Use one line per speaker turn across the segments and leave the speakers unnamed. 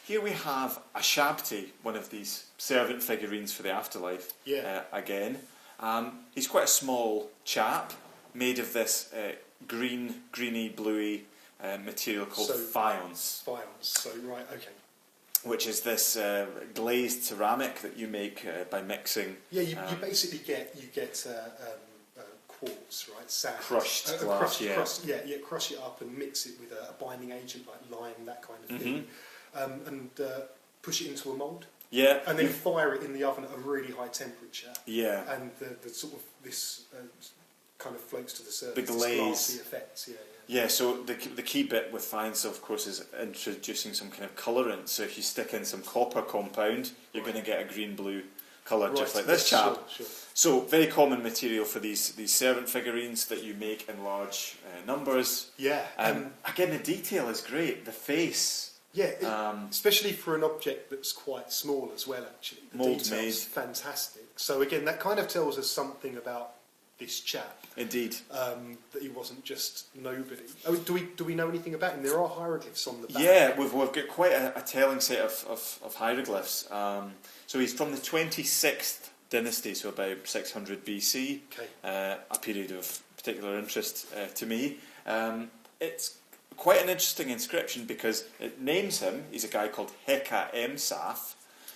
here we have a Shabti, one of these servant figurines for the afterlife.
Yeah.
Again. He's quite a small chap, made of this greeny, bluey material called faience.
Faience, so right, okay.
Which is this glazed ceramic that you make by mixing.
Yeah, you basically get quartz, right? Sand.
Crushed glass,
crush it up and mix it with a binding agent like lime, that kind of thing, and push it into a mould.
Yeah.
And then fire it in the oven at a really high temperature.
Yeah.
And the sort of this kind of floats to the surface.
The glaze.
This glassy effect,
Yeah, so the key bit with faience, of course, is introducing some kind of colourant. So if you stick in some copper compound, you're going to get a green-blue colour, just like this chap.
Sure.
So very common material for these servant figurines that you make in large numbers.
Yeah.
Again, the detail is great. The face.
Yeah, especially for an object that's quite small as well, actually. The
Mould
detail's
made.
Fantastic. So again, that kind of tells us something about this chap.
Indeed.
That he wasn't just nobody. Oh, do we know anything about him? There are hieroglyphs on the back.
Yeah, we've got quite a telling set of hieroglyphs. So he's from the 26th dynasty, so about 600 BC.
Okay.
A period of particular interest to me. It's quite an interesting inscription because it names him. He's a guy called Heka Emsaf,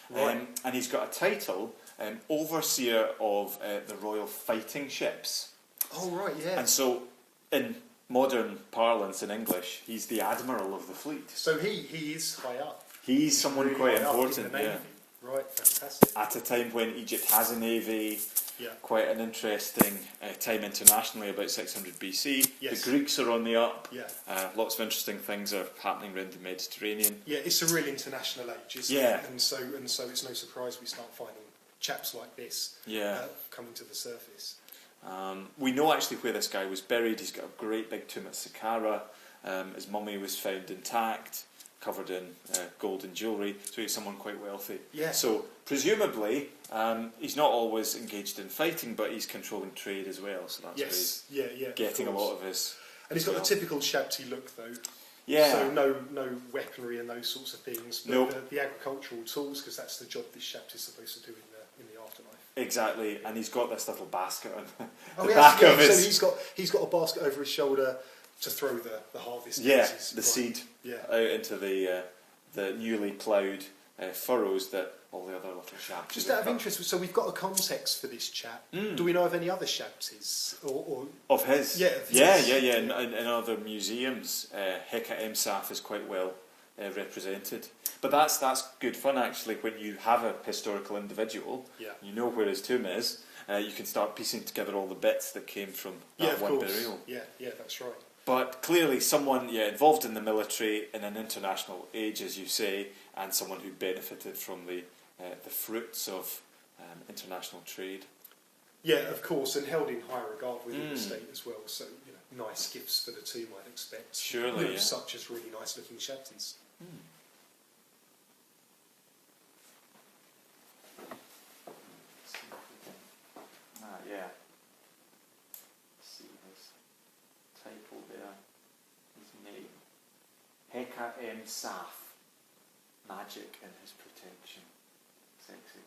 right.
And he's got a title, overseer of the royal fighting ships.
Oh right, yeah.
And so, in modern parlance in English, he's the admiral of the fleet.
So he is high up.
He's someone
really
quite
high up
important,
in the Navy.
yeah.
Right, fantastic.
At a time when Egypt has a navy,
Yeah.
quite an interesting time internationally, about 600 BC.
Yes.
The Greeks are on the up.
Yeah.
Lots of interesting things are happening around the Mediterranean.
Yeah, it's a real international age, isn't
Yeah.
it? And so it's no surprise we start finding chaps like this coming to the surface.
We know actually where this guy was buried. He's got a great big tomb at Saqqara. His mummy was found intact, covered in gold and jewellery, so he's someone quite wealthy.
Yeah.
So presumably he's not always engaged in fighting, but he's controlling trade as well. So that's where he's getting a lot of his.
And he's got the typical Shabti look, though.
Yeah.
So no weaponry and those sorts of things, but
Nope.
the agricultural tools, because that's the job this Shabti is supposed to do in the afterlife.
Exactly, and he's got this little basket on
the
back of his.
So he's got a basket over his shoulder to throw the harvest.
Yeah,
pieces,
the
right.
seed
Yeah.
out into the newly ploughed furrows that all the other little Shabtis.
Just out of interest, so we've got a context for this chap. Do we know of any other Shabtis? Or
of his?
Yeah. Of his.
Yeah. In other museums, Heka Emsaf is quite well represented. But that's good fun actually. When you have a historical individual, you know where his tomb is. You can start piecing together all the bits that came from that one burial.
Yeah, that's right.
But clearly someone involved in the military in an international age, as you say, and someone who benefited from the fruits of international trade.
Yeah, of course, and held in high regard within the state as well. So, nice gifts for the tomb, I'd expect.
Surely,
such as really nice looking Shabtis.
See his title there, his name. Heka Emsaf, magic in his protection. Sexy.